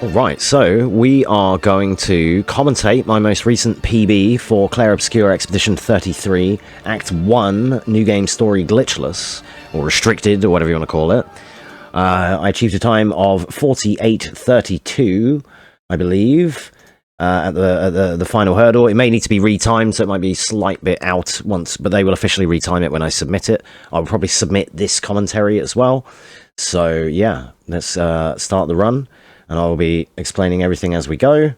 Alright, so we are going to commentate my most recent PB for Clair Obscur Expedition 33, Act 1, New Game Story Glitchless, or Restricted, or whatever you want to call it. I achieved a time of 48:32, I believe, at the final hurdle. It may need to be retimed, so it might be a slight bit out once, but they will officially retime it when I submit it. I'll probably submit this commentary as well. So, yeah, let's start the run. And I'll be explaining everything as we go.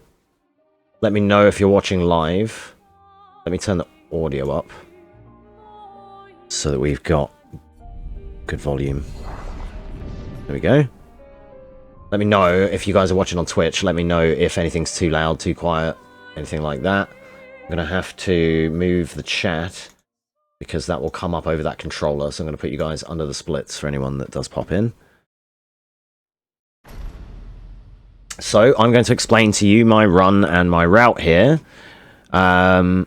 Let me know if you're watching live. Let me turn the audio up so that we've got good volume. There we go. Let me know if you guys are watching on Twitch. Let me know if anything's too loud, too quiet, anything like that. I'm going to have to move the chat because that will come up over that controller. So I'm going to put you guys under the splits for anyone that does pop in. So, I'm going to explain to you my run and my route here. I'm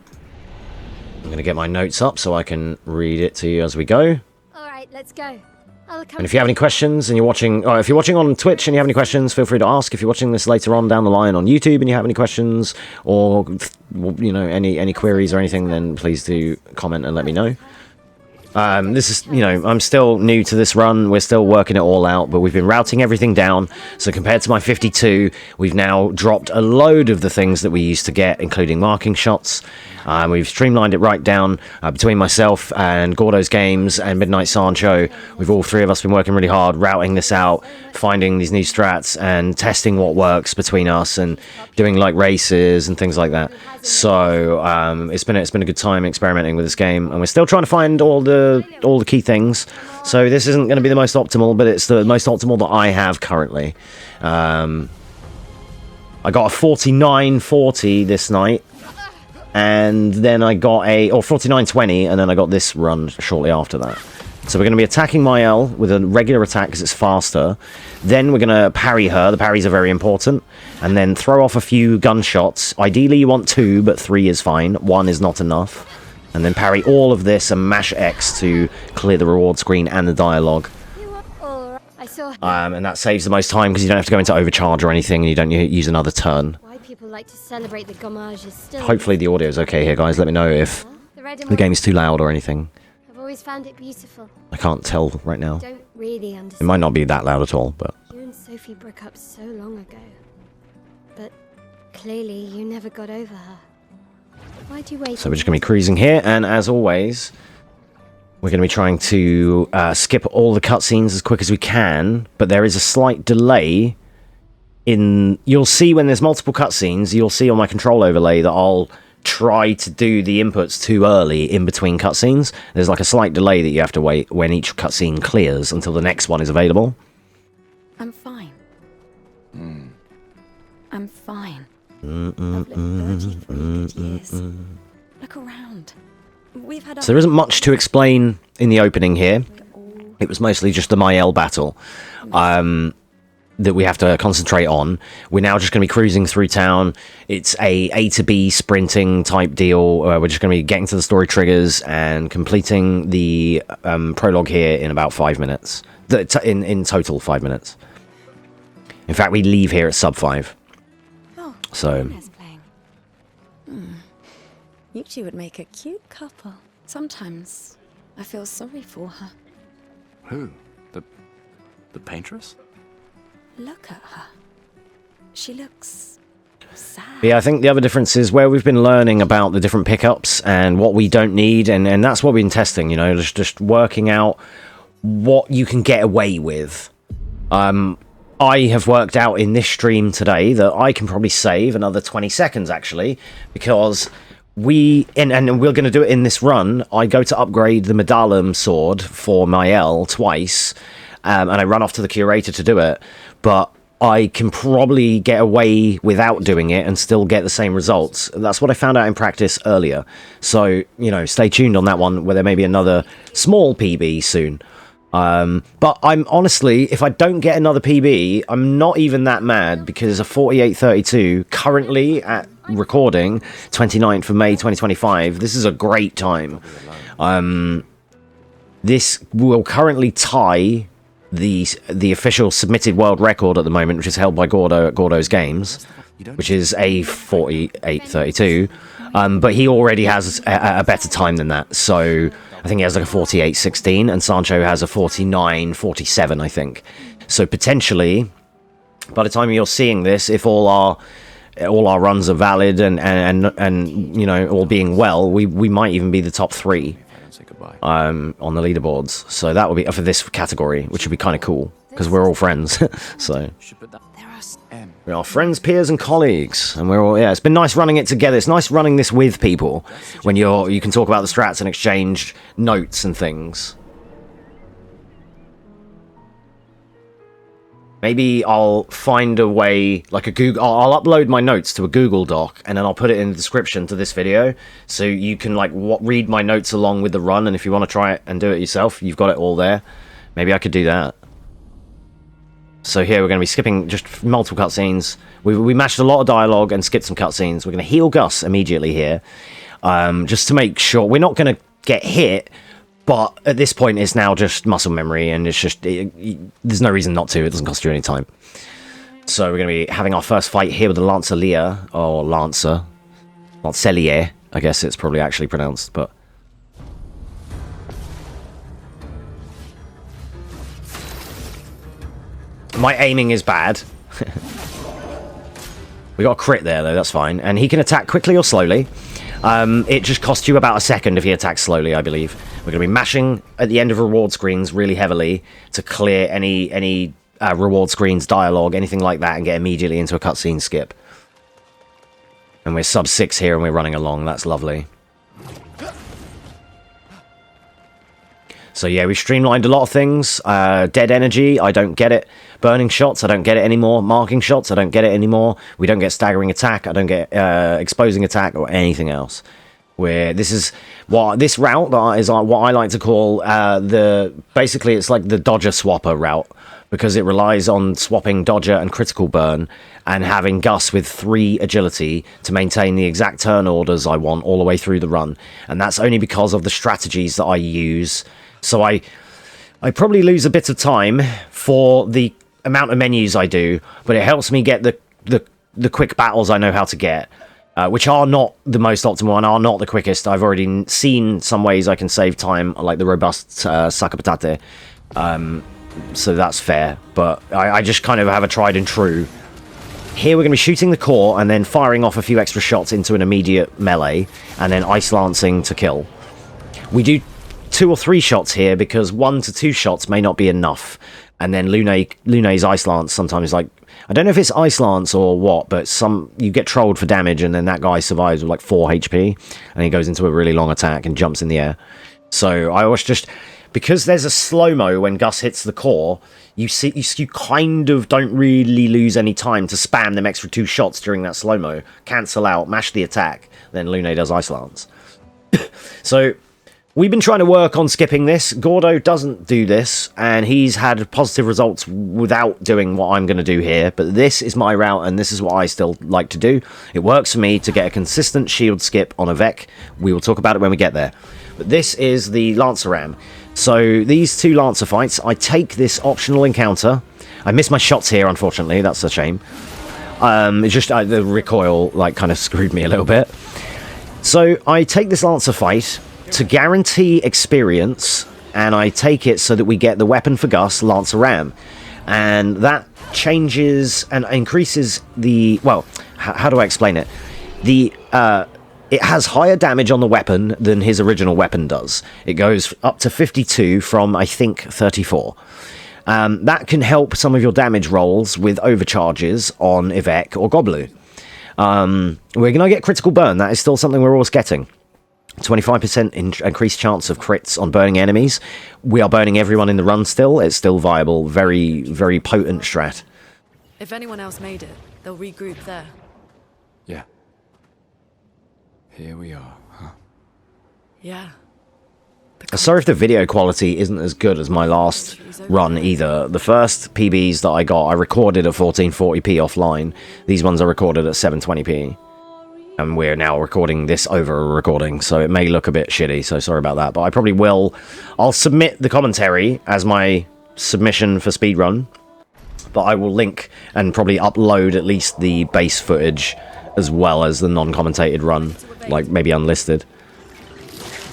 going to get my notes up so I can read it to you as we go. Alright, let's go. And if you have any questions and you're watching... if you're watching on Twitch and you have any questions, feel free to ask. If you're watching this later on down the line on YouTube and you have any questions or, you know, any queries or anything, then please do comment and let me know. This is, you know, I'm still new to this run. We're still working it all out, but we've been routing everything down. So compared to my 52, we've now dropped a load of the things that we used to get, including marking shots. We've streamlined it right down between myself and Gordo's Games and Midnight Sancho. We've all three of us been working really hard, routing this out, finding these new strats and testing what works between us and doing like races and things like that. So it's been a good time experimenting with this game, and we're still trying to find all the key things. So this isn't going to be the most optimal, but it's the most optimal that I have currently. I got a 49:40 this night. And then I got a... or 49:20, and then I got this run shortly after that. So we're going to be attacking Mael with a regular attack because it's faster. Then we're going to parry her. The parries are very important. And then throw off a few gunshots. Ideally you want 2, but 3 is fine. 1 is not enough. And then parry all of this and mash X to clear the reward screen and the dialogue. And that saves the most time because you don't have to go into overcharge or anything, and you don't use another turn. People like to celebrate the gommage is still... Hopefully the audio is okay here, guys. Let me know if the game is too loud or anything. I've always found it beautiful. I can't tell right now. Don't really understand. It might not be that loud at all, but... You and Sophie broke up so long ago. But clearly you never got over her. Why'd you wait? So we're just going to be cruising here, and as always, we're going to be trying to skip all the cutscenes as quick as we can, but there is a slight delay... You'll see when there's multiple cutscenes, you'll see on my control overlay that I'll try to do the inputs too early in between cutscenes. There's like a slight delay that you have to wait when each cutscene clears until the next one is available. I'm fine. I'm fine. I've lived 30 years. Look around. We've had so there isn't much to explain in the opening here. It was mostly just the Mael battle. That we have to concentrate on. We're now just going to be cruising through town. It's A to B sprinting type deal. We're just going to be getting to the story triggers and completing the prologue here in about 5 minutes. In total, 5 minutes. In fact, we leave here at sub 5. Oh, so. You two would make a cute couple. Sometimes I feel sorry for her. Who? The paintress? Look at her. She looks sad. Yeah, I think the other difference is where we've been learning about the different pickups and what we don't need, and that's what we've been testing, you know, just working out what you can get away with. I have worked out in this stream today that I can probably save another 20 seconds, actually, because and we're going to do it in this run. I go to upgrade the Medallum sword for Mael twice, and I run off to the curator to do it, but I can probably get away without doing it and still get the same results. That's what I found out in practice earlier. So, you know, stay tuned on that one, where there may be another small PB soon. But I'm honestly, if I don't get another PB, I'm not even that mad, because a 48:32 currently at recording, 29th of May 2025, this is a great time. This will currently tie the official submitted world record at the moment, which is held by Gordo at Gordo's Games, which is a 48:32. But he already has a better time than that. So I think he has like a 48:16, and Sancho has a 49:47, I think. So potentially, by the time you're seeing this, if all our runs are valid and you know, all being well, we might even be the top 3 on the leaderboards. So that would be for this category, which would be kind of cool because we're all friends. So we are friends, peers, and colleagues, and we're all, yeah. It's been nice running it together. It's nice running this with people when you can talk about the strats and exchange notes and things. Maybe I'll find a way, like a Google. I'll upload my notes to a Google Doc, and then I'll put it in the description to this video, so you can like read my notes along with the run. And if you want to try it and do it yourself, you've got it all there. Maybe I could do that. So here we're going to be skipping just multiple cutscenes. We mashed a lot of dialogue and skipped some cutscenes. We're going to heal Gus immediately here, just to make sure we're not going to get hit. But at this point, it's now just muscle memory, and it's just there's no reason not to. It doesn't cost you any time. So we're going to be having our first fight here with the Lancelier, or Lancelier, I guess it's probably actually pronounced, but. My aiming is bad. We got a crit there, though, that's fine. And he can attack quickly or slowly. It just costs you about a second if he attacks slowly, I believe. We're going to be mashing at the end of reward screens really heavily to clear any reward screens, dialogue, anything like that, and get immediately into a cutscene skip. And we're sub 6 here, and we're running along. That's lovely. So yeah, we've streamlined a lot of things. Dead energy, I don't get it. Burning shots, I don't get it anymore. Marking shots, I don't get it anymore. We don't get staggering attack, I don't get exposing attack or anything else. This route that is what I like to call basically it's like the dodger swapper route, because it relies on swapping dodger and critical burn and having Gus with 3 agility to maintain the exact turn orders I want all the way through the run. And that's only because of the strategies that I use. So I probably lose a bit of time for the amount of menus I do, but it helps me get the quick battles I know how to get, which are not the most optimal and are not the quickest. I've already seen some ways I can save time, like the robust Sacca Patate, so that's fair, but I just kind of have a tried and true. Here we're going to be shooting the core and then firing off a few extra shots into an immediate melee, and then ice lancing to kill. We do 2 or 3 shots here because 1 to 2 shots may not be enough, and then Lune's ice lance sometimes, like, I don't know if it's ice lance or what, but you get trolled for damage, and then that guy survives with like 4 HP, and he goes into a really long attack and jumps in the air. So I was just, because there's a slow-mo when Gus hits the core, you kind of don't really lose any time to spam them extra 2 shots during that slow-mo, cancel out, mash the attack, then Lune does ice lance. So we've been trying to work on skipping this. Gordo doesn't do this, and he's had positive results without doing what I'm going to do here. But this is my route, and this is what I still like to do. It works for me to get a consistent shield skip on a Vec. We will talk about it when we get there. But this is the Lancer Ram. So these 2 Lancer fights, I take this optional encounter. I missed my shots here, unfortunately. That's a shame. It's just the recoil like kind of screwed me a little bit. So I take this Lancer fight to guarantee experience, and I take it so that we get the weapon for Gus, Lancer Ram, and that changes and increases the, well, how do I explain it? It has higher damage on the weapon than his original weapon does. It goes up to 52 from, I think, 34. That can help some of your damage rolls with overcharges on Ivek or Goblu. We're going to get critical burn. That is still something we're always getting. 25% increased chance of crits on burning enemies. We are burning everyone in the run still. It's still viable. Very, very potent strat. If anyone else made it, they'll regroup there. Yeah. Here we are, huh? Yeah. Sorry if the video quality isn't as good as my last run either. The first PBs that I got, I recorded at 1440p offline. These ones are recorded at 720p. And we're now recording this over a recording, so it may look a bit shitty, so sorry about that. But I probably will. I'll submit the commentary as my submission for Speedrun, but I will link and probably upload at least the base footage as well as the non-commentated run, like maybe unlisted.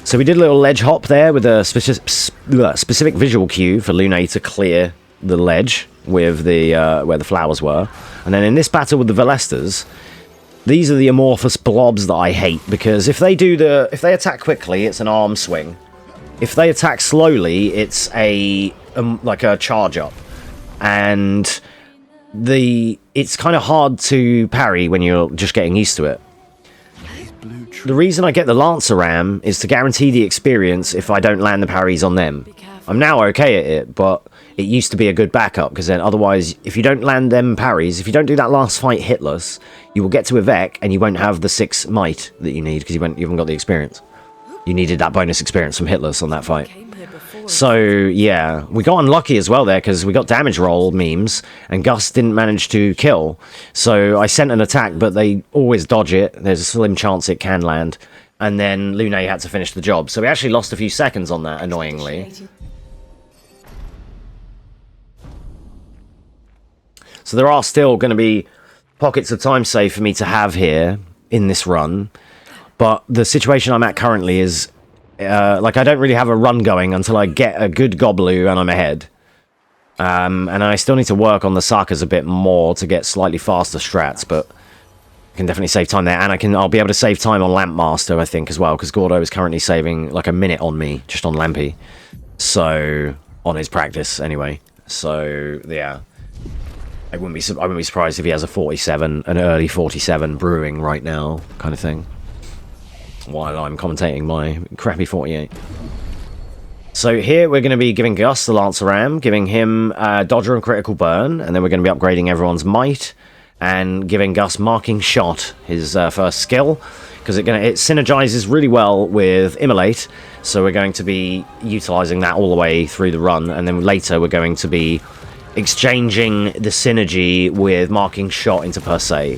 So we did a little ledge hop there with a specific visual cue for Lune to clear the ledge with the where the flowers were. And then in this battle with the Velestas, these are the amorphous blobs that I hate, because if they attack quickly, it's an arm swing. If they attack slowly, it's like a charge up. And it's kind of hard to parry when you're just getting used to it. The reason I get the Lancer Ram is to guarantee the experience if I don't land the parries on them. I'm now okay at it, but it used to be a good backup, because then otherwise, if you don't land them parries, if you don't do that last fight hitless, you will get to Avec and you won't have the 6 might that you need, because you haven't got the experience. You needed that bonus experience from hitless on that fight. So, yeah, we got unlucky as well there, because we got damage roll memes, and Gus didn't manage to kill. So I sent an attack, but they always dodge it. There's a slim chance it can land. And then Lune had to finish the job. So we actually lost a few seconds on that, annoyingly. So there are still going to be pockets of time save for me to have here in this run. But the situation I'm at currently is, like, I don't really have a run going until I get a good Goblu and I'm ahead. And I still need to work on the Sakas a bit more to get slightly faster strats, but I can definitely save time there. And I'll be able to save time on Lampmaster, I think, as well, because Gordo is currently saving, like, a minute on me, just on Lampy. So, on his practice, anyway. So, yeah. I wouldn't be surprised if he has a 47, an early 47 brewing right now, kind of thing, while I'm commentating my crappy 48. So here we're going to be giving Gus the Lancer Ram, giving him Dodger and Critical Burn, and then we're going to be upgrading everyone's Might, and giving Gus Marking Shot, his first skill, because it synergizes really well with Immolate, so we're going to be utilizing that all the way through the run, and then later we're going to be exchanging the synergy with Marking Shot into Per Se.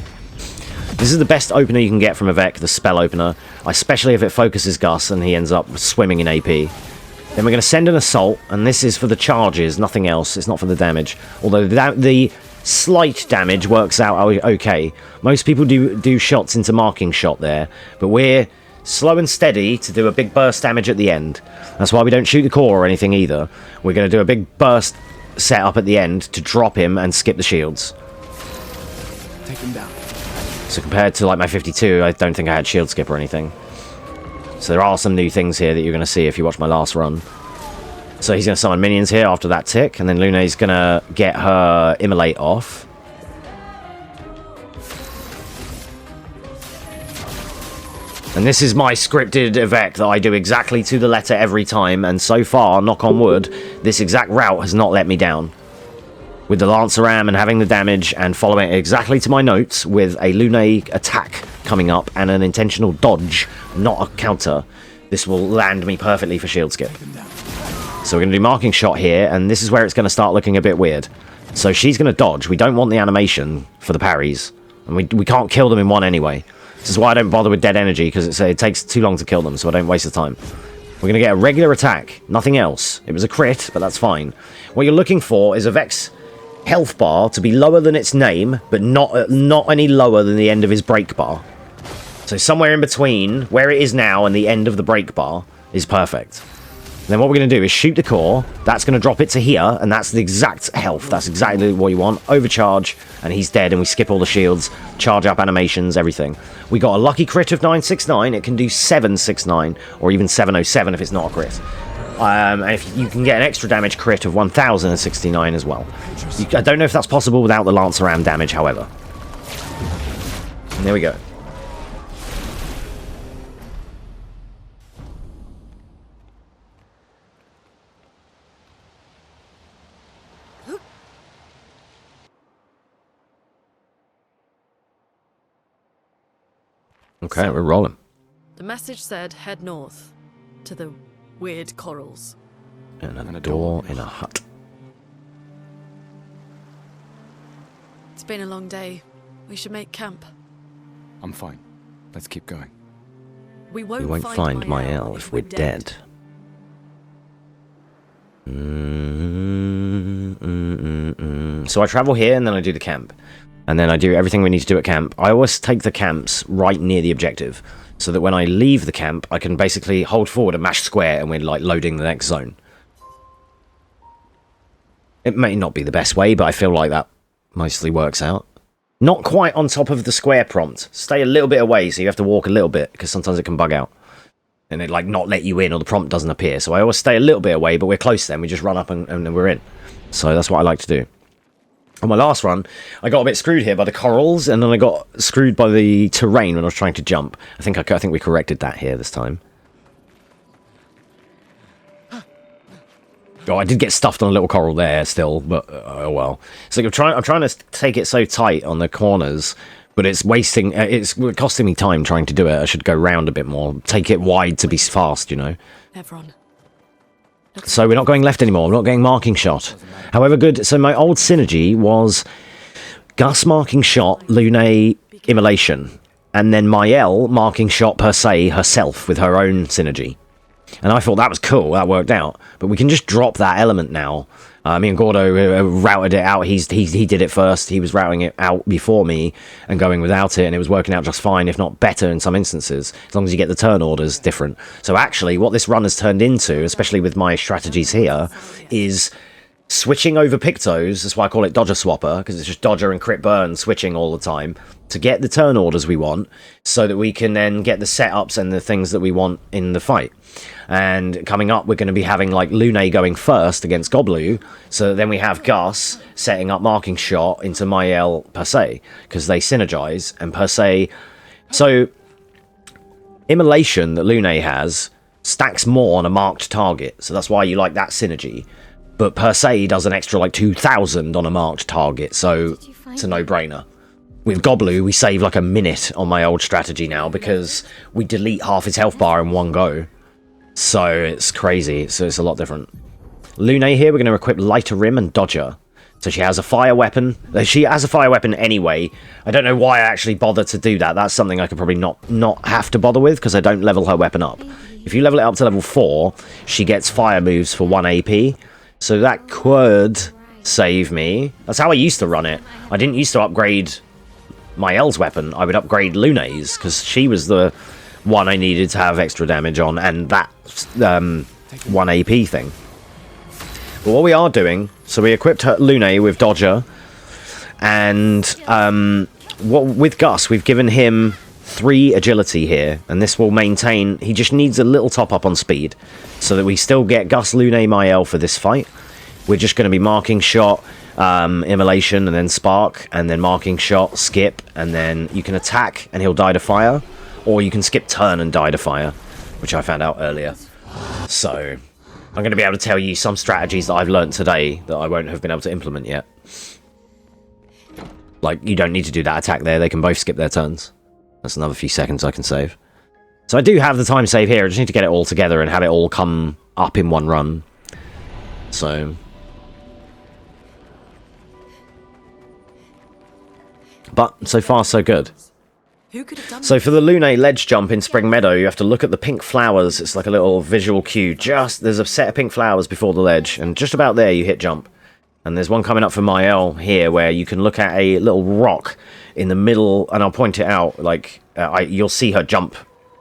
This is the best opener you can get from Avec, the spell opener, especially if it focuses Gus and he ends up swimming in AP. Then we're going to send an Assault, and this is for the charges, nothing else. It's not for the damage. Although the slight damage works out okay. Most people do shots into Marking Shot there, but we're slow and steady to do a big burst damage at the end. That's why we don't shoot the core or anything either. We're going to do a big burst set up at the end to drop him and skip the shields. Take him down. So compared to like my 52, I don't think I had shield skip or anything. So there are some new things here that you're going to see if you watch my last run. So he's going to summon minions here after that tick, and then Lune's going to get her Immolate off. And this is my scripted Avec that I do exactly to the letter every time, and so far, knock on wood, this exact route has not let me down. With the Lancer Ram and having the damage and following it exactly to my notes with a Lune attack coming up and an intentional dodge, not a counter, this will land me perfectly for shield skip. So we're going to do Marking Shot here, and this is where it's going to start looking a bit weird. So she's going to dodge. We don't want the animation for the parries, and we can't kill them in one anyway. This is why I don't bother with dead energy, because it takes too long to kill them, so I don't waste the time. We're going to get a regular attack, nothing else. It was a crit, but that's fine. What you're looking for is Avec's health bar to be lower than its name, but not any lower than the end of his break bar. So somewhere in between where it is now and the end of the break bar is perfect. And then what we're going to do is shoot the core. That's going to drop it to here, and that's the exact health. That's exactly what you want. Overcharge, and he's dead, and we skip all the shields, charge up animations, everything. We got a lucky crit of 969. It can do 769, or even 707 if it's not a crit. And if you can get an extra damage crit of 1069 as well. I don't know if that's possible without the Lancer Ram damage, however. And there we go. Okay, we're rolling. The message said head north to the weird corals. And a door in a hut. It's been a long day. We should make camp. I'm fine. Let's keep going. We We won't find my L if we're dead. So I travel here, and then I do the camp. And then I do everything we need to do at camp. I always take the camps right near the objective, so that when I leave the camp, I can basically hold forward and mash square, and we're like loading the next zone. It may not be the best way, but I feel like that mostly works out. Not quite on top of the square prompt. Stay a little bit away, so you have to walk a little bit, because sometimes it can bug out. And it like not let you in, or the prompt doesn't appear. So I always stay a little bit away, but we're close then. We just run up and we're in. So that's what I like to do. On my last run, I got a bit screwed here by the corals, and then I got screwed by the terrain when I was trying to jump. I think we corrected that here this time. Oh, I did get stuffed on a little coral there still, but oh well. So I'm trying to take it so tight on the corners, but it's costing me time trying to do it. I should go round a bit more, take it wide to be fast, you know. Everyone. So we're not going left anymore. We're not getting marking shot. However good. So my old synergy was Gus marking shot, Lune immolation, and then Mael marking shot per se herself with her own synergy. And I thought that was cool. That worked out. But we can just drop that element now. Me and Gordo routed it out. He did it first. He was routing it out before me and going without it, and it was working out just fine, if not better in some instances, as long as you get the turn orders different. So actually, what this run has turned into, especially with my strategies here, is switching over Pictos. That's why I call it Dodger Swapper, because it's just Dodger and Crit Burn switching all the time to get the turn orders we want, so that we can then get the setups and the things that we want in the fight. And coming up, we're going to be having like Lune going first against Goblu, so then we have Gus setting up marking shot into Mael per se, because they synergize, and per se. So immolation that Lune has stacks more on a marked target, so that's why you like that synergy. But per se does an extra like 2,000 on a marked target, so it's a no-brainer. With Goblu, we save like a minute on my old strategy now, because we delete half his health bar in one go. So it's crazy. So it's a lot different. Lune here, we're going to equip Lighter Rim and Dodger. So she has a fire weapon. She has a fire weapon anyway. I don't know why I actually bother to do that. That's something I could probably not have to bother with, because I don't level her weapon up. If you level it up to level 4, she gets fire moves for 1 AP. So that could save me. That's how I used to run it. I didn't used to upgrade Mael's weapon. I would upgrade Lune's, because she was the one I needed to have extra damage on, and that 1 AP thing. But what we are doing, so we equipped Lune with Dodger, and with Gus, we've given him 3 agility here, and this will maintain. He just needs a little top up on speed, so that we still get Gus, Lune, Mael for this fight. We're just going to be marking shot, immolation, and then spark, and then marking shot, skip, and then you can attack and he'll die to fire, or you can skip turn and die to fire, which I found out earlier. So I'm going to be able to tell you some strategies that I've learned today that I won't have been able to implement yet. Like, you don't need to do that attack there. They can both skip their turns. That's another few seconds I can save. So I do have the time save here. I just need to get it all together and have it all come up in one run. So but so far so good. Who could have done So for the Lune ledge jump in Spring Meadow, you have to look at the pink flowers. It's like a little visual cue. There's a set of pink flowers before the ledge, and just about there you hit jump. And there's one coming up for Mael here, where you can look at a little rock in the middle, and I'll point it out. Like you'll see her jump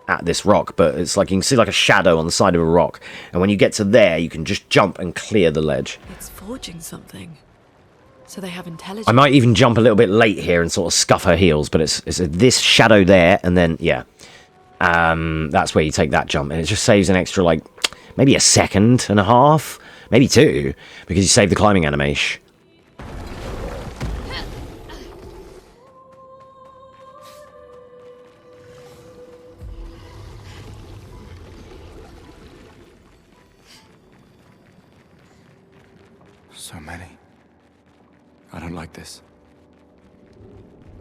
at this rock, but it's like you can see like a shadow on the side of a rock. And when you get to there, you can just jump and clear the ledge. It's forging something. So they have intelligence. I might even jump a little bit late here and sort of scuff her heels, but it's this shadow there, and then, yeah. That's where you take that jump, and it just saves an extra, like, maybe 1.5 seconds, maybe 2, because you save the climbing animation. So many. I don't like this.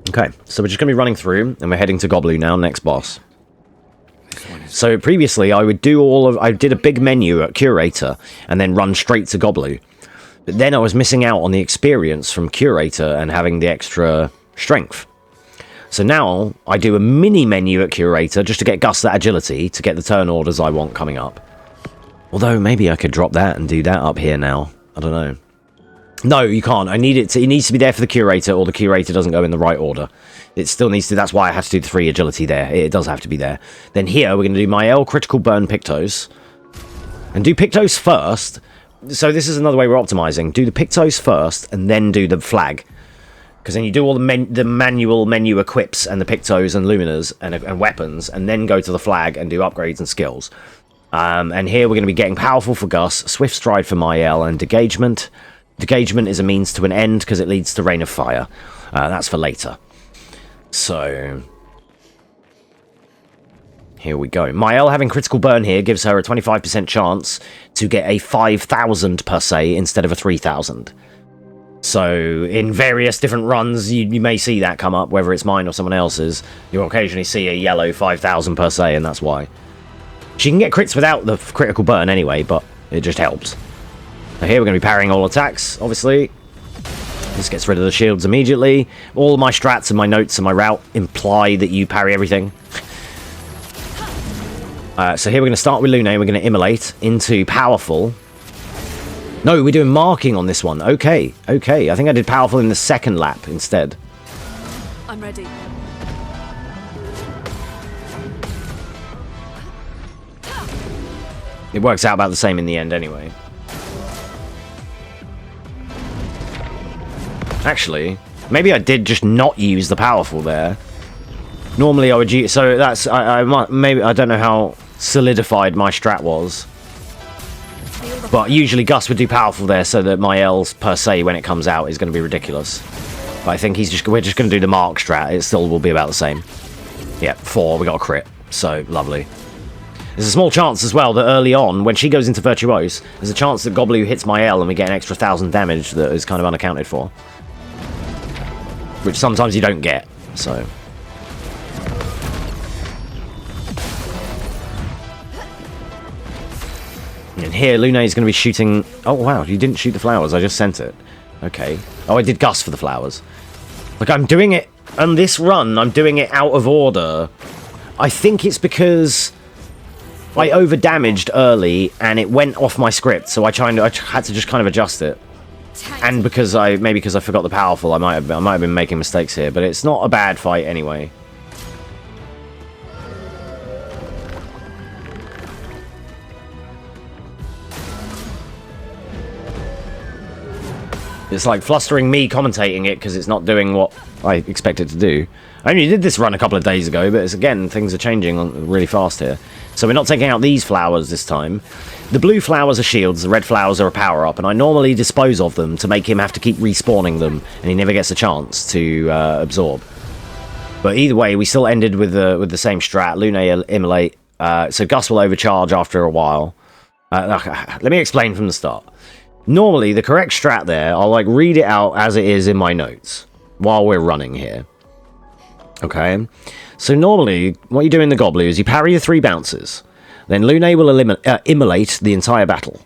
Okay, so we're just going to be running through, and we're heading to Goblu now, next boss. So previously, I did a big menu at Curator, and then run straight to Goblu. But then I was missing out on the experience from Curator and having the extra strength. So now, I do a mini menu at Curator, just to get Gus that agility, to get the turn orders I want coming up. Although, maybe I could drop that and do that up here now. I don't know. No, you can't. I need it to. It needs to be there for the curator, or the curator doesn't go in the right order. It still needs to. That's why I had to do the 3 agility there. It does have to be there. Then here we're going to do Mael critical burn Pictos, and do Pictos first. So this is another way we're optimizing. Do the Pictos first, and then do the flag, because then you do all the manual menu equips and the Pictos and Luminas and weapons, and then go to the flag and do upgrades and skills. And here we're going to be getting powerful for Gus, swift stride for Mael, and degagement. Degagement is a means to an end because it leads to Rain of Fire. That's for later. So, here we go. Mael having critical burn here gives her a 25% chance to get a 5,000 per se instead of a 3,000. So, in various different runs, you may see that come up, whether it's mine or someone else's. You'll occasionally see a yellow 5,000 per se, and that's why. She can get crits without the critical burn anyway, but it just helps. So here we're going to be parrying all attacks, obviously. This gets rid of the shields immediately. All my strats and my notes and my route imply that you parry everything. So here we're going to start with Lune. We're going to immolate into powerful. No, we're doing marking on this one. Okay, okay. I think I did powerful in the second lap instead. I'm ready. It works out about the same in the end anyway. Actually, maybe I did just not use the powerful there. Normally I would use... So that's... I might... Maybe... I don't know how solidified my strat was. But usually Gus would do powerful there so that my L's per se when it comes out is going to be ridiculous. But I think we're just going to do the mark strat. It still will be about the same. Yeah, 4. We got a crit. So, lovely. There's a small chance as well that early on, when she goes into Virtuose, there's a chance that Goblu hits my L and we get an extra 1,000 damage that is kind of unaccounted for. Which sometimes you don't get, so... And here, Lune is going to be shooting... Oh, wow, you didn't shoot the flowers, I just sent it. Okay. Oh, I did Gus for the flowers. Like, I'm doing it... On this run, I'm doing it out of order. I think it's because... I over-damaged early, and it went off my script, so I had to just kind of adjust it. And because maybe because I forgot the powerful, I might have been making mistakes here, but it's not a bad fight anyway. It's like flustering me commentating it because it's not doing what I expect it to do. I only did this run a couple of days ago, but again, things are changing really fast here. So we're not taking out these flowers this time. The blue flowers are shields, the red flowers are a power-up, and I normally dispose of them to make him have to keep respawning them, and he never gets a chance to absorb. But either way, we still ended with the same strat. Lune immolate, so Gus will overcharge after a while. Let me explain from the start. Normally, the correct strat there, I'll like read it out as it is in my notes while we're running here. Okay, so normally what you do in the Goblu is you parry your 3 bounces. Then Lune will immolate the entire battle.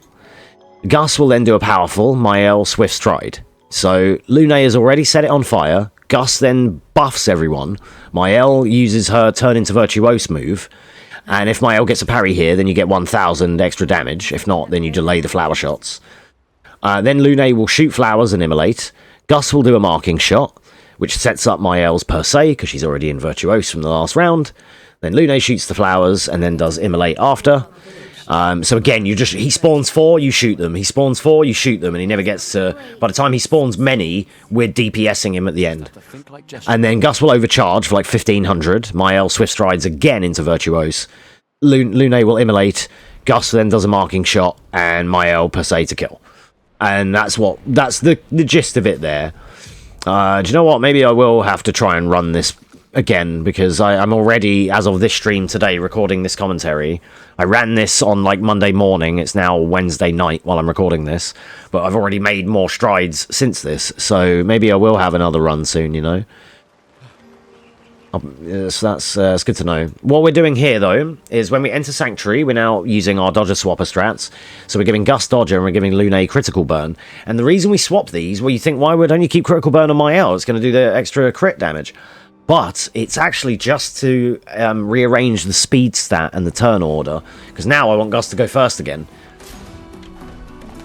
Gus will then do a powerful Mael Swift Stride. So Lune has already set it on fire. Gus then buffs everyone. Mael uses her Turn into Virtuose move. And if Mael gets a parry here, then you get 1,000 extra damage. If not, then you delay the flower shots. Then Lune will shoot flowers and immolate. Gus will do a marking shot, which sets up Mael's per se, because she's already in Virtuose from the last round. Then Lune shoots the flowers, and then does immolate after. So again, he spawns 4, you shoot them. He spawns 4, you shoot them, and he never gets to... By the time he spawns many, we're DPSing him at the end. And then Gus will overcharge for like 1,500. Mael Swift Strides again into Virtuose. Lune will immolate. Gus then does a marking shot, and Mael per se to kill. And that's the gist of it there. Do you know what? Maybe I will have to try and run this again, because I'm already, as of this stream today, recording this commentary. I ran this on like Monday morning. It's now Wednesday night while I'm recording this, but I've already made more strides since this, so maybe I will have another run soon, you know. Yes, that's good to know. What we're doing here, though, is when we enter Sanctuary, we're now using our Dodger Swapper strats. So we're giving Gus Dodger and we're giving Lune Critical Burn. And the reason we swap these, well, you think, why would only keep Critical Burn on my L? It's going to do the extra crit damage. But it's actually just to rearrange the speed stat and the turn order. Because now I want Gus to go first again.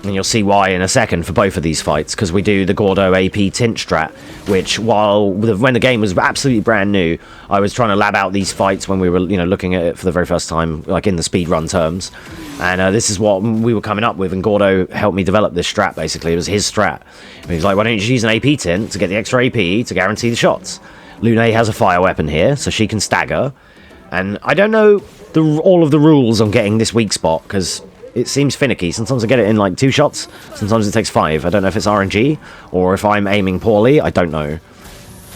And you'll see why in a second for both of these fights, because we do the Gordo AP tint strat, which when the game was absolutely brand new, I was trying to lab out these fights when we were, you know, looking at it for the very first time, like in the speedrun terms. And this is what we were coming up with, and Gordo helped me develop this strat, basically. It was his strat. And he was like, why don't you just use an AP tint to get the extra AP to guarantee the shots? Lune has a fire weapon here, so she can stagger. And I don't know all of the rules on getting this weak spot, because it seems finicky. Sometimes I get it in like 2 shots, sometimes it takes 5. I don't know if it's RNG or if I'm aiming poorly. I don't know.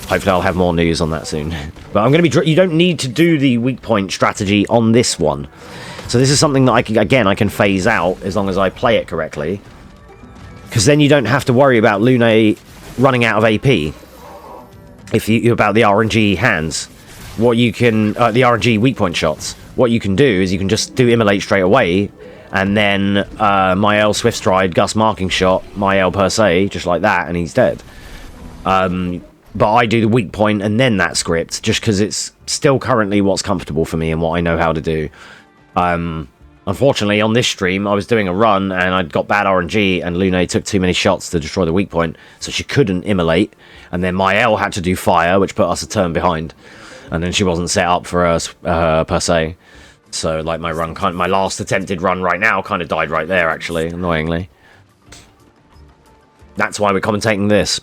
Hopefully I'll have more news on that soon. But I'm going to be... You don't need to do the weak point strategy on this one. So this is something that I can phase out as long as I play it correctly. Because then you don't have to worry about Lune running out of AP. If you about the RNG hands. What you can... the RNG weak point shots. What you can do is you can just do immolate straight away, and then Mael Swift Stride, Gus marking shot, Mael per se, just like that, and he's dead. But I do the weak point and then that script, just because it's still currently what's comfortable for me and what I know how to do. Unfortunately, on this stream, I was doing a run, and I'd got bad RNG, and Lune took too many shots to destroy the weak point, so she couldn't immolate, and then Mael had to do fire, which put us a turn behind. And then she wasn't set up for us per se. So, like, my last attempted run right now kind of died right there, actually, annoyingly. That's why we're commentating this.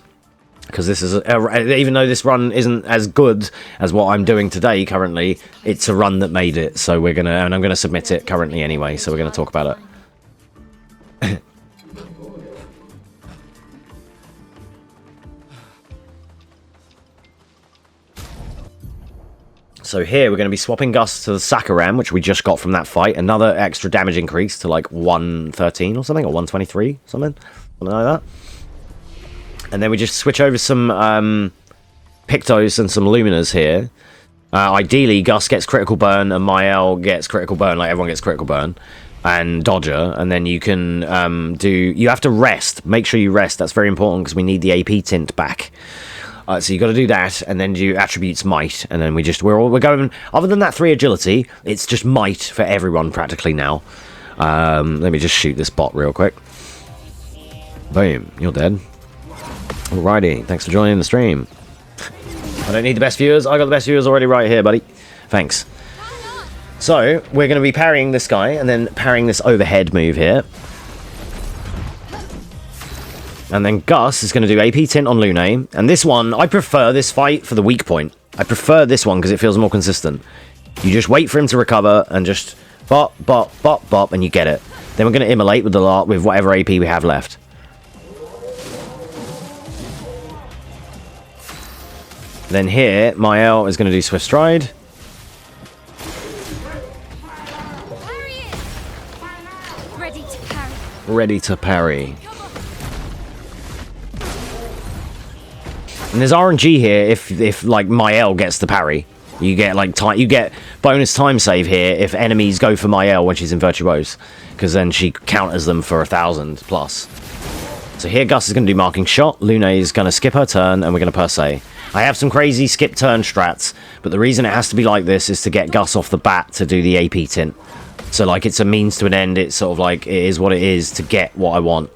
Because this is, even though this run isn't as good as what I'm doing today currently, it's a run that made it. So we're going to, and I'm going to submit it currently anyway, so we're going to talk about it. So here we're going to be swapping Gus to the Sakaram, which we just got from that fight. Another extra damage increase to like 113 or something, or 123, something like that. And then we just switch over some Pictos and some Luminas here. Ideally, Gus gets critical burn and Mael gets critical burn, like everyone gets critical burn. And Dodger, and then you can you have to rest. Make sure you rest, that's very important because we need the AP tint back. So you got to do that, and then do attributes might, and then we're going. Other than that 3 agility, it's just might for everyone practically now. Let me just shoot this bot real quick. Boom, you're dead. Alrighty, thanks for joining the stream. I don't need the best viewers. I got the best viewers already right here, buddy. Thanks. So we're going to be parrying this guy, and then parrying this overhead move here. And then Gus is going to do AP tint on Lune. And this one, I prefer this fight for the weak point. I prefer this one because it feels more consistent. You just wait for him to recover and just bop, bop, bop, bop, and you get it. Then we're going to immolate with with whatever AP we have left. Then here, Mael is going to do Swift Stride. Ready to parry. Ready to parry. And there's RNG here if like Mael gets the parry. You get like bonus time save here if enemies go for Mael when she's in Virtuose, because then she counters them for 1,000 plus. So here Gus is going to do marking shot, Lune is going to skip her turn, and we're going to per se. I have some crazy skip turn strats, but the reason it has to be like this is to get Gus off the bat to do the AP tint. So like it's a means to an end, it's sort of like it is what it is to get what I want.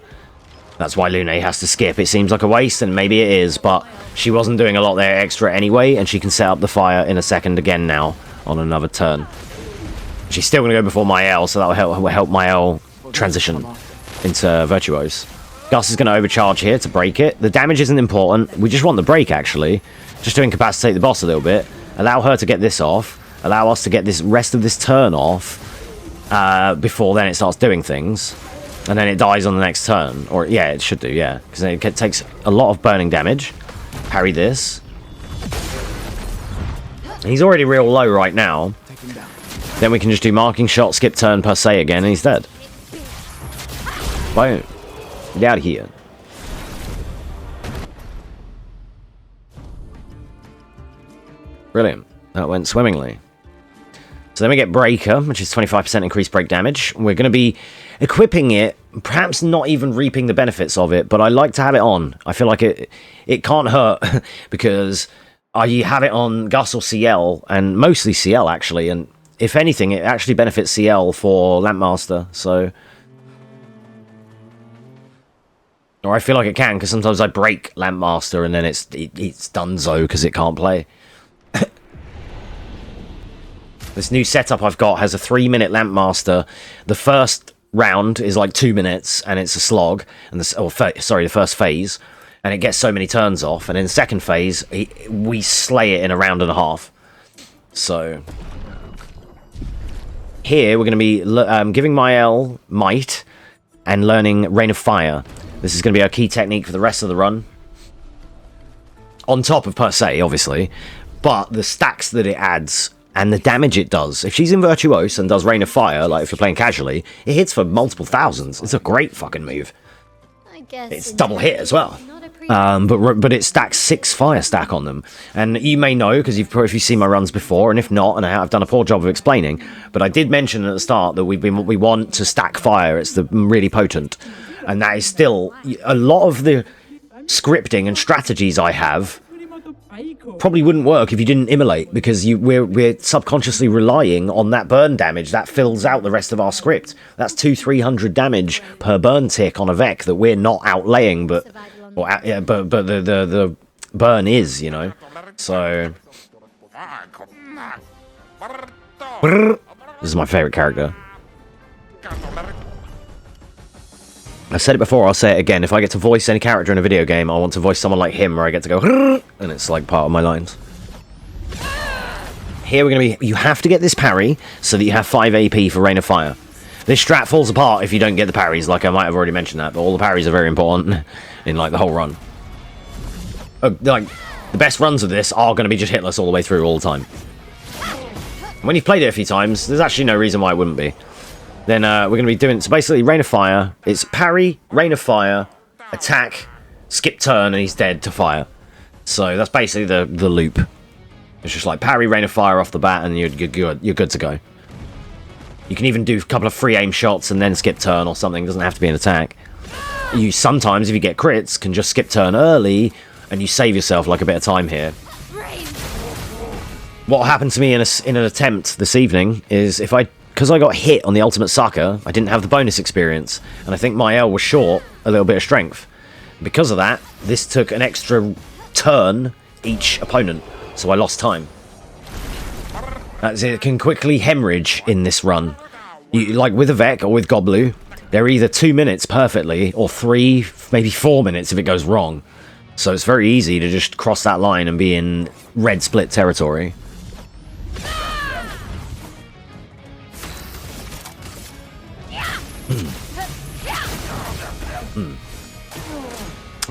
That's why Lune has to skip. It seems like a waste, and maybe it is, but she wasn't doing a lot there extra anyway, and she can set up the fire in a second again now on another turn. She's still going to go before Mael, so that will help Mael transition into Virtuose. Gus is going to overcharge here to break it. The damage isn't important. We just want the break, actually. Just to incapacitate the boss a little bit. Allow her to get this off. Allow us to get this rest of this turn off before then it starts doing things. And then it dies on the next turn. Or, yeah, it should do, yeah. Because it takes a lot of burning damage. Parry this. He's already real low right now. Then we can just do marking shot, skip turn per se again, and he's dead. Boom. Get out of here. Brilliant. That went swimmingly. So then we get Breaker, which is 25% increased break damage. We're going to be equipping it, perhaps not even reaping the benefits of it, but I like to have it on. I feel like it can't hurt because you have it on Gus or CL, and mostly CL actually, and if anything, it actually benefits CL for Lampmaster, so Or I feel like it can, because sometimes I break Lampmaster and then it's donezo because it can't play. This new setup I've got has a 3-minute Lampmaster. The first round is like 2 minutes, and it's a slog. And the first phase, and it gets so many turns off. And in the second phase, we slay it in a round and a half. So here we're going to be giving Mael Might and learning Rain of Fire. This is going to be our key technique for the rest of the run. On top of Per Se, obviously. But the stacks that it adds and the damage it does. If she's in Virtuose and does Rain of Fire, like if you're playing casually, it hits for multiple thousands. It's a great fucking move. I guess It's double hit as well. not a pre- But it stacks 6 fire stack on them. And you may know, because if you've seen my runs before, and if not, and I've done a poor job of explaining, but I did mention at the start that we want to stack fire. It's really potent. And that is still a lot of the scripting and strategies I have probably wouldn't work if you didn't immolate, because we're subconsciously relying on that burn damage that fills out the rest of our script. That's 200-300 damage per burn tick on a Vec that we're not outlaying, but the burn is, you know. So this is my favorite character. I've said it before, I'll say it again. If I get to voice any character in a video game, I want to voice someone like him, where I get to go, and it's like part of my lines. Here we're going to be... You have to get this parry so that you have 5 AP for Rain of Fire. This strat falls apart if you don't get the parries, like I might have already mentioned that, but all the parries are very important in, like, the whole run. Like, the best runs of this are going to be just hitless all the way through all the time. When you've played it a few times, there's actually no reason why it wouldn't be. Then we're going to be doing... So basically, Rain of Fire. It's parry, Rain of Fire, attack, skip turn, and he's dead to fire. So that's basically the loop. It's just like parry, Rain of Fire off the bat, and you're good to go. You can even do a couple of free aim shots and then skip turn or something. It doesn't have to be an attack. You sometimes, if you get crits, can just skip turn early, and you save yourself like a bit of time here. What happened to me in an attempt this evening is because I got hit on the ultimate sucker, I didn't have the bonus experience, and I think Mael was short a little bit of strength. Because of that, this took an extra turn each opponent, so I lost time. It can quickly hemorrhage in this run. Like with a Vec or with Goblu, they're either 2 minutes perfectly, or 3, maybe 4 minutes if it goes wrong. So it's very easy to just cross that line and be in red split territory.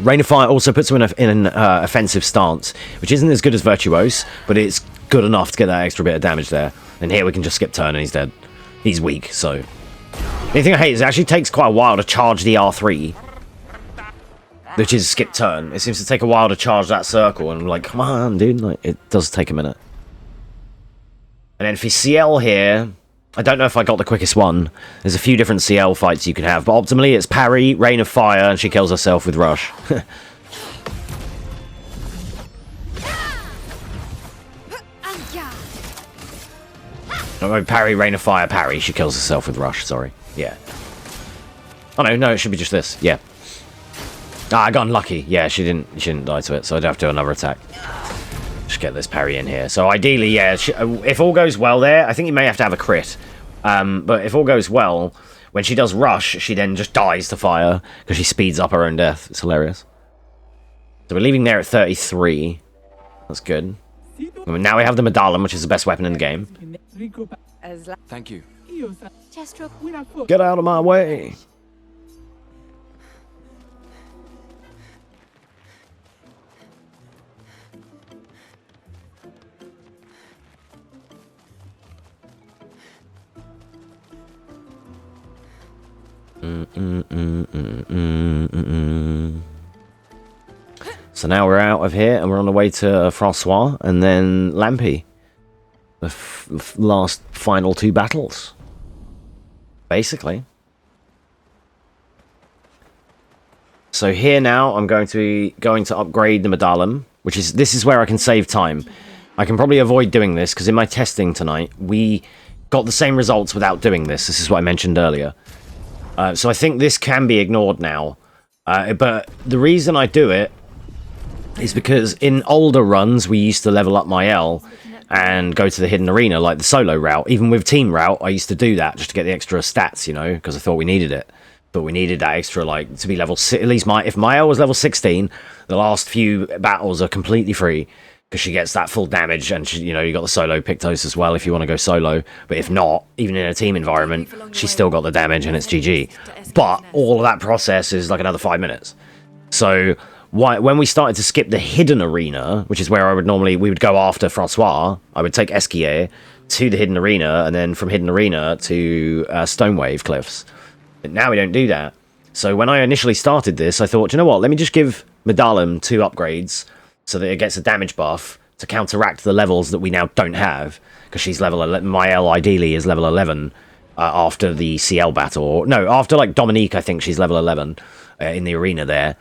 Rain of Fire also puts him in an offensive stance, which isn't as good as Virtuose, but it's good enough to get that extra bit of damage there. And here we can just skip turn and he's dead. He's weak, so... The only thing I hate is it actually takes quite a while to charge the R3, which is skip turn. It seems to take a while to charge that circle, and I'm like, come on, dude. Like, it does take a minute. And then for CL here... I don't know if I got the quickest one. There's a few different CL fights you can have, but optimally it's parry, Rain of Fire, and she kills herself with Rush. Parry, Rain of Fire, parry, she kills herself with Rush, sorry. Yeah. Oh no, it should be just this, yeah. Ah, I got unlucky. Yeah, she didn't die to it, so I'd have to do another attack. Just get this parry in here. So ideally, yeah, if all goes well there, I think you may have to have a crit. But if all goes well, when she does Rush, she then just dies to fire, because she speeds up her own death. It's hilarious. So we're leaving there at 33. That's good. And now we have the Medallion, which is the best weapon in the game. Thank you. Get out of my way! So now we're out of here and we're on the way to Francois and then Lampy. The last final 2 battles. Basically. So here now I'm going to upgrade the Medallion, this is where I can save time. I can probably avoid doing this because in my testing tonight we got the same results without doing this. This is what I mentioned earlier. So I think this can be ignored now. But the reason I do it is because in older runs, we used to level up my L and go to the hidden arena, like the solo route. Even with team route, I used to do that just to get the extra stats, you know, because I thought we needed it. But we needed that extra, like, to be level... At least if my L was level 16, the last few battles are completely free, because she gets that full damage, and, she, you know, you got the solo Pictos as well if you want to go solo. But if not, even in a team environment, she's still got the damage, and it's GG. But all of that process is like another 5 minutes. So... when we started to skip the hidden arena, which is where we would go after Francois, I would take Esquier to the hidden arena, and then from hidden arena to Stonewave Cliffs. But now we don't do that. So when I initially started this, I thought, you know what, let me just give Medallum 2 upgrades so that it gets a damage buff to counteract the levels that we now don't have, because she's level 11. My L ideally is level 11 after the CL battle. No, after like Dominique, I think she's level 11. In the arena there,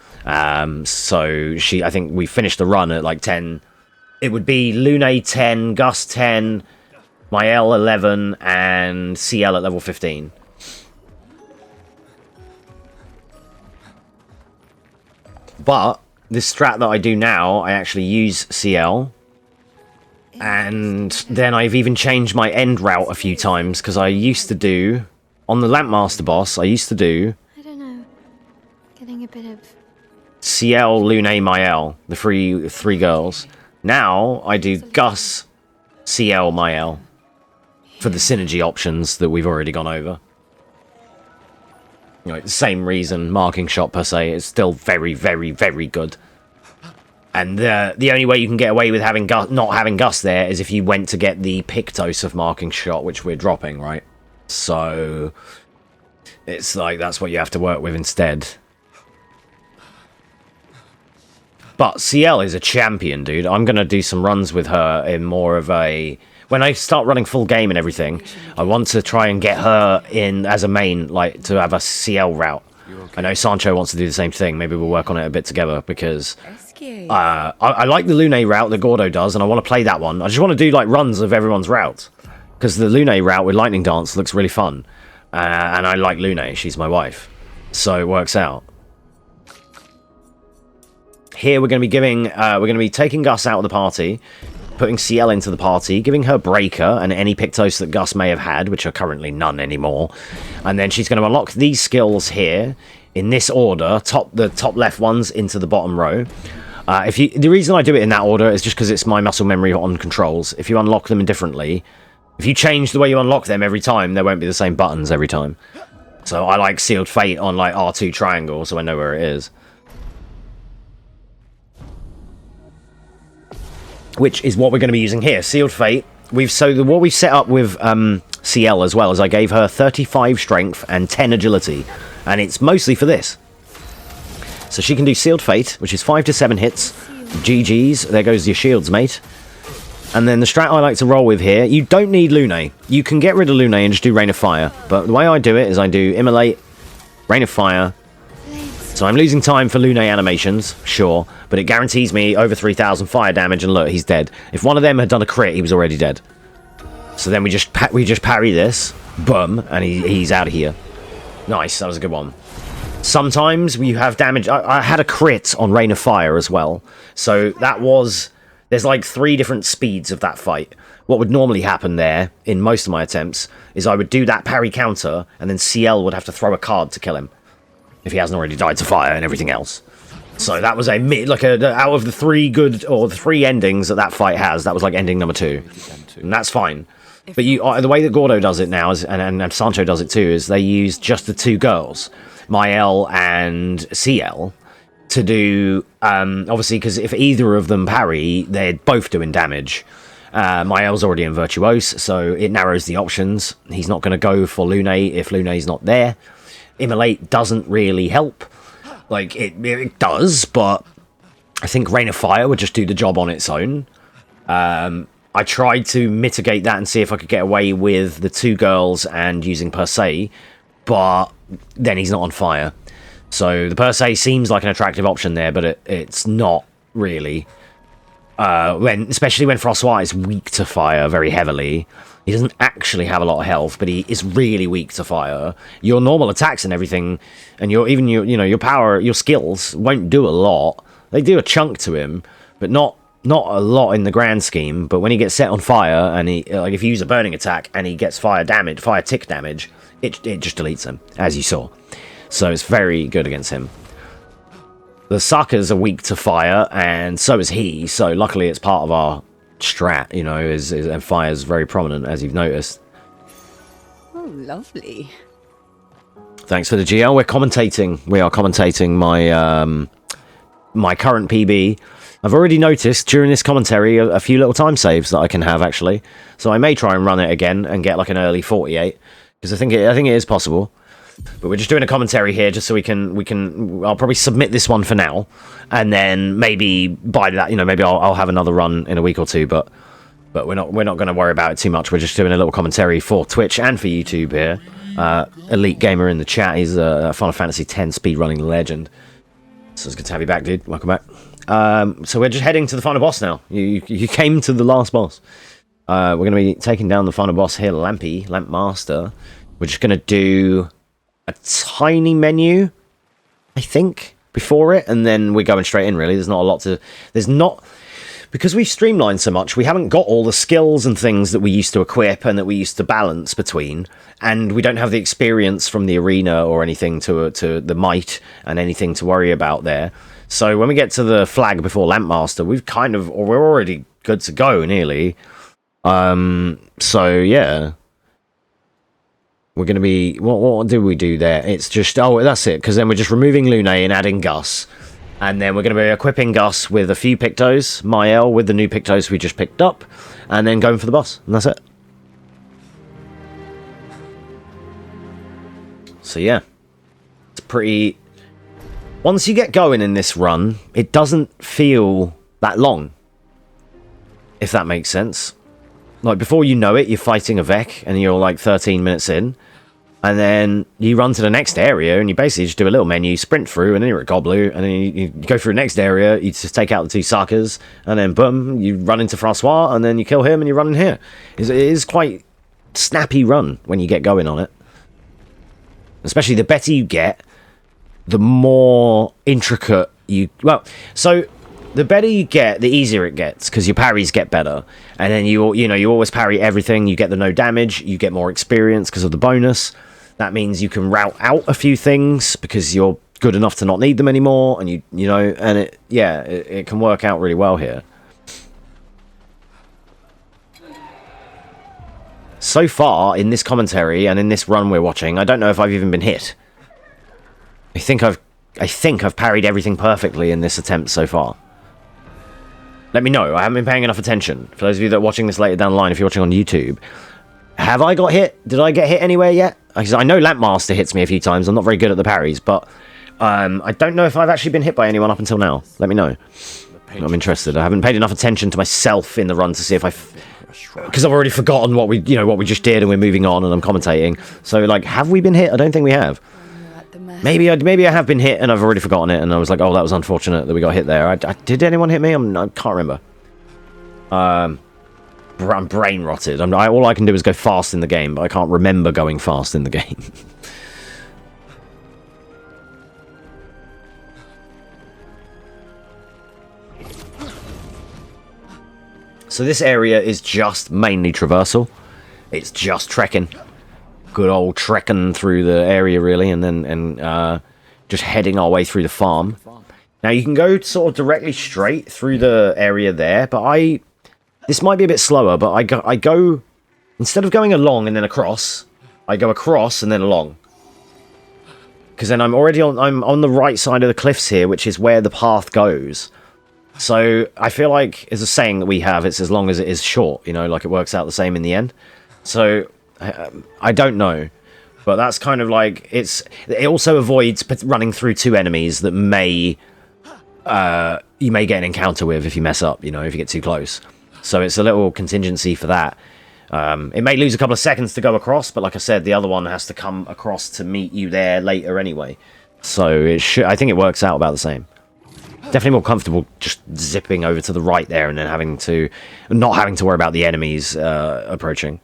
so I think we finished the run at like 10. It would be Lune 10, Gus 10, my L 11, and CL at level 15. But this strat that I do now, I actually use CL, and then I've even changed my end route a few times, because I used to do on the Lampmaster boss, I used to do getting a bit of CL, Lune, Mael, the three girls. Now I do Gus, CL, Mael for the synergy options that we've already gone over. You know, same reason, marking shot per se, is still very, very, very good. And the only way you can get away with having not having Gus there is if you went to get the Pictos of marking shot, which we're dropping, right? So it's like that's what you have to work with instead. But CL is a champion, dude. I'm going to do some runs with her in more of a... When I start running full game and everything, I want to try and get her in as a main, like, to have a CL route. Okay. I know Sancho wants to do the same thing. Maybe we'll work on it a bit together, because I like the Lune route that Gordo does, and I want to play that one. I just want to do, like, runs of everyone's route, because the Lune route with Lightning Dance looks really fun. And I like Lune. She's my wife. So it works out. Here we're going to be taking Gus out of the party, putting CL into the party, giving her Breaker and any Pictos that Gus may have had, which are currently none anymore. And then she's going to unlock these skills here in this order, the top left ones into the bottom row. The reason I do it in that order is just because it's my muscle memory on controls. If you unlock them differently, if you change the way you unlock them every time, there won't be the same buttons every time. So I like Sealed Fate on like R2 triangle, so I know where it is. Which is what we're going to be using here. Sealed Fate. What we've set up with CL as well is I gave her 35 strength and 10 agility. And it's mostly for this. So she can do Sealed Fate, which is 5 to 7 hits. GG's. There goes your shields, mate. And then the strat I like to roll with here, you don't need Lune. You can get rid of Lune and just do Rain of Fire. But the way I do it is I do Immolate, Rain of Fire. So I'm losing time for Lune animations, sure, but it guarantees me over 3,000 fire damage, and look, he's dead. If one of them had done a crit, he was already dead. So then we just parry this, boom, and he's out of here. Nice, that was a good one. Sometimes you have damage. I had a crit on Rain of Fire as well, so that was... There's like 3 different speeds of that fight. What would normally happen there, in most of my attempts, is I would do that parry counter, and then CL would have to throw a card to kill him. If he hasn't already died to fire and everything else. So that was out of the 3 good, or the 3 endings that fight has, that was like ending number 2. And that's fine. But the way that Gordo does it now, and Sancho does it too, is they use just the 2 girls, Mael and CL, to do, obviously, because if either of them parry, they're both doing damage. Mael's already in Virtuose, so it narrows the options. He's not going to go for Lune if Lune's not there. Immolate doesn't really help. Like, it does, but I think Rain of Fire would just do the job on its own. I tried to mitigate that and see if I could get away with the 2 girls and using Per Se, but then he's not on fire. So the Per Se seems like an attractive option there, but it's not really. especially when Francois is weak to fire very heavily. He doesn't actually have a lot of health, but he is really weak to fire. Your normal attacks and everything, and your power, your skills won't do a lot. They do a chunk to him, but not a lot in the grand scheme. But when he gets set on fire, and if you use a burning attack and he gets fire tick damage, it just deletes him, as you saw. So it's very good against him. The suckers are weak to fire, and so is he. So luckily, it's part of our strat, and fire's very prominent, as you've noticed. Oh, lovely. Thanks for the GL. We are commentating my current PB. I've already noticed during this commentary a few little time saves that I can have, actually. So I may try and run it again and get like an early 48, because I think it is possible. But we're just doing a commentary here just so we can I'll probably submit this one for now, and then maybe by that, maybe I'll have another run in a week or two, but we're not going to worry about it too much. We're just doing a little commentary for Twitch and for YouTube here. Elite Gamer in the chat, he's a Final Fantasy X speedrunning legend. So it's good to have you back, dude. Welcome back. So we're just heading to the final boss now. You came to the last boss. We're going to be taking down the final boss here, Lamp Master. We're just going to do a tiny menu, I think, before it, and then we're going straight in, really. There's not a lot to... Because we've streamlined so much, we haven't got all the skills and things that we used to equip and that we used to balance between, and we don't have the experience from the arena or anything to the might and anything to worry about there. So when we get to the flag before Lampmaster, we're already good to go, nearly. So, yeah. We're going to be... What do we do there? It's just... Oh, that's it, because then we're just removing Lune and adding Gus. And then we're going to be equipping Gus with a few Pictos, Mael with the new Pictos we just picked up, and then going for the boss. And that's it. So, yeah. It's pretty... Once you get going in this run, it doesn't feel that long. If that makes sense. Like, before you know it, you're fighting a Vec, and you're like 13 minutes in. And then you run to the next area, and you basically just do a little menu, sprint through, and then you're at Goblu, and then you go through the next area, you just take out the two suckers, and then boom, you run into Francois, and then you kill him, and you run in here. It is quite snappy run when you get going on it. Especially the better you get, the more intricate you... Well, so... The better you get, the easier it gets, because your parries get better. And then you always parry everything, you get the no damage, you get more experience because of the bonus. That means you can route out a few things, because you're good enough to not need them anymore, and it can work out really well here. So far, in this commentary, and in this run we're watching, I don't know if I've even been hit. I think I've parried everything perfectly in this attempt so far. Let me know. I haven't been paying enough attention. For those of you that are watching this later down the line, if you're watching on YouTube, have I got hit? Did I get hit anywhere yet? Because I know Lampmaster hits me a few times. I'm not very good at the parries, but I don't know if I've actually been hit by anyone up until now. Let me know. I'm interested. I haven't paid enough attention to myself in the run to see if because I've already forgotten what we just did, and we're moving on, and I'm commentating. So, like, have we been hit? I don't think we have. Maybe I have been hit and I've already forgotten it, and I was like, oh, that was unfortunate that we got hit there. Did anyone hit me? I can't remember. I'm brain rotted. All I can do is go fast in the game, but I can't remember going fast in the game. So this area is just mainly traversal. It's just trekking. Good old trekking through the area, really, and then just heading our way through the farm. Now, you can go sort of directly straight through the area there, but this might be a bit slower, but I go instead of going along and then across, I go across and then along. Because then I'm on the right side of the cliffs here, which is where the path goes. So I feel like there's a saying that we have, it's as long as it is short, like it works out the same in the end. So... I don't know, but that's kind of like it also avoids running through two enemies that you may get an encounter with if you mess up, if you get too close. So it's a little contingency for that. It may lose a couple of seconds to go across, but like I said, the other one has to come across to meet you there later anyway. So I think it works out about the same. definitely more comfortable just zipping over to the right there and then not having to worry about the enemies approaching.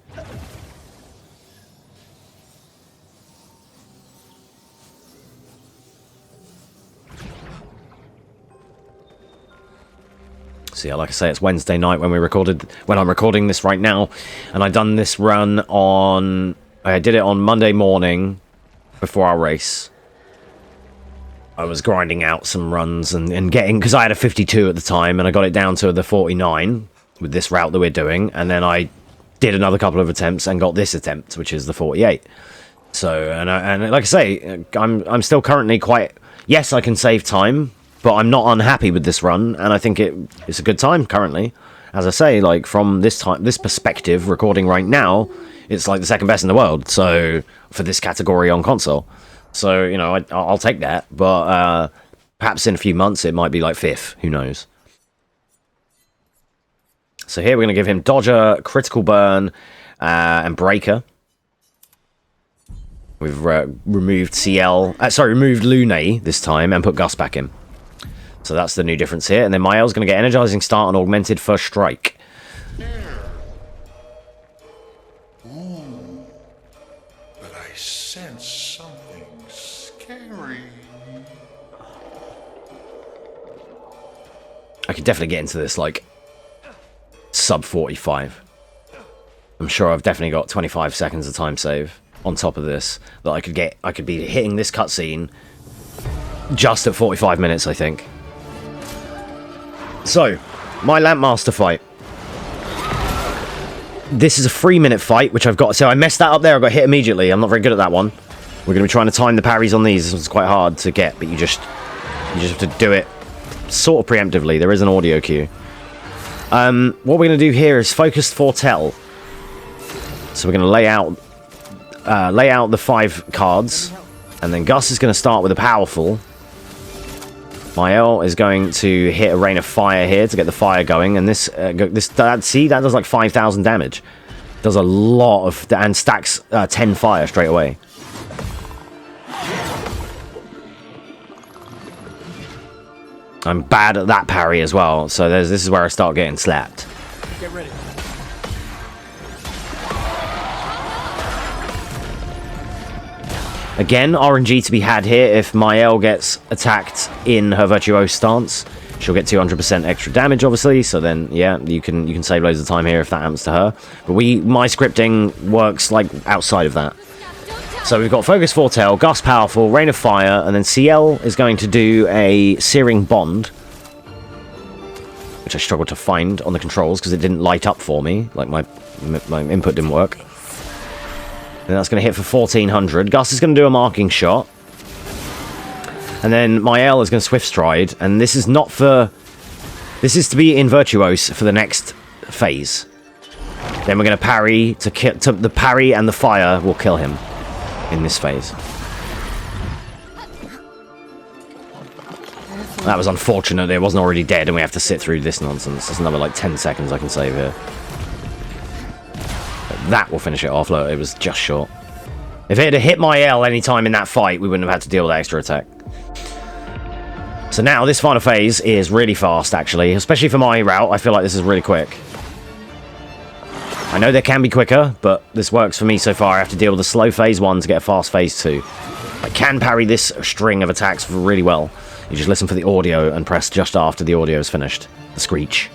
So yeah, like I say, it's Wednesday night when I'm recording this right now, and I done this run I did it on Monday morning before our race. I was grinding out some runs and getting, because I had a 52 at the time, and I got it down to the 49 with this route that we're doing, and then I did another couple of attempts and got this attempt, which is the 48. So, and like I say, I'm still currently quite, yes, I can save time, but I'm not unhappy with this run, and I think it's a good time currently. As I say, like, from this perspective, recording right now, it's like the second best in the world, so, for this category on console. So, you know, I'll take that, but perhaps in a few months it might be like 5th, who knows. So here we're going to give him Dodger, Critical Burn, and Breaker. We've removed removed Lune this time and put Gus back in. So that's the new difference here. And then Mael's going to get Energizing Start and Augmented First Strike. Ooh, but I sense something scary. I could definitely get into this, like, sub 45. I'm sure I've definitely got 25 seconds of time save on top of this that I could be hitting this cutscene just at 45 minutes, I think. So, my Lampmaster fight. This is a 3-minute fight, which I've got. So I messed that up there. I got hit immediately. I'm not very good at that one. We're going to be trying to time the parries on these. This one's quite hard to get, but you just have to do it sort of preemptively. There is an audio cue. What we're going to do here is Focused Foretell. So we're going to lay out the 5 cards, and then Gus is going to start with a powerful. Mael is going to hit a Rain of Fire here to get the fire going, and see, that does like 5,000 damage. Does a lot of, and stacks 10 fire straight away. I'm bad at that parry as well, so this is where I start getting slapped. Get ready. Again, RNG to be had here. If Mael gets attacked in her Virtuose stance, she'll get 200% extra damage, obviously. So then, yeah, you can save loads of time here if that happens to her. But my scripting works like outside of that. So we've got Focus Foretell, Gus Powerful, Rain of Fire, and then CL is going to do a Searing Bond, which I struggled to find on the controls because it didn't light up for me. Like my input didn't work. And that's going to hit for 1,400. Gus is going to do a marking shot. And then Mael is going to Swift Stride. And this is not for... This is to be in Virtuose for the next phase. Then we're going to parry to the parry, and the fire will kill him in this phase. That was unfortunate. It wasn't already dead and we have to sit through this nonsense. There's another like 10 seconds I can save here. That will finish it off. Look, it was just short. If it had hit Mael any time in that fight, we wouldn't have had to deal with that extra attack. So now this final phase is really fast, actually. Especially for my route, I feel like this is really quick. I know there can be quicker, but this works for me so far. I have to deal with a slow phase 1 to get a fast phase 2. I can parry this string of attacks really well. You just listen for the audio and press just after the audio is finished. The screech.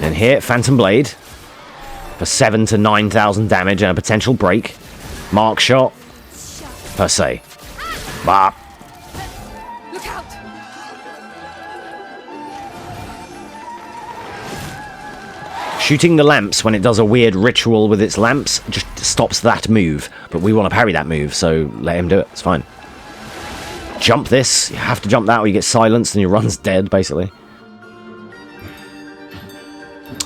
And here, Phantom Blade for 7,000 to 9,000 damage and a potential break. Mark shot per se. Bop. Look out! Shooting the lamps when it does a weird ritual with its lamps just stops that move. But we want to parry that move, so let him do it. It's fine. Jump this. You have to jump that or you get silenced and your run's dead, basically.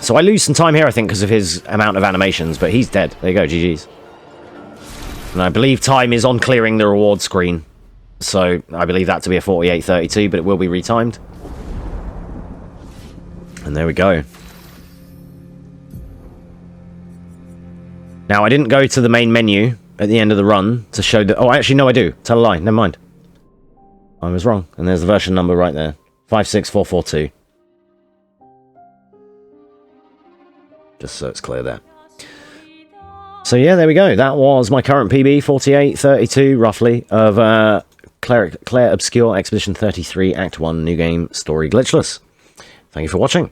So I lose some time here, I think, because of his amount of animations, but he's dead. There you go, GG's. And I believe time is on clearing the reward screen. So I believe that to be a 48-32, but it will be retimed. And there we go. Now, I didn't go to the main menu at the end of the run to show that... Oh, actually, no, I do. Tell a lie. Never mind. I was wrong. And there's the version number right there. 56442. Just so it's clear there. So yeah, there we go. That was my current PB, 48:32 roughly, of Clair Obscur Expedition 33 Act 1 New Game Story Glitchless. Thank you for watching.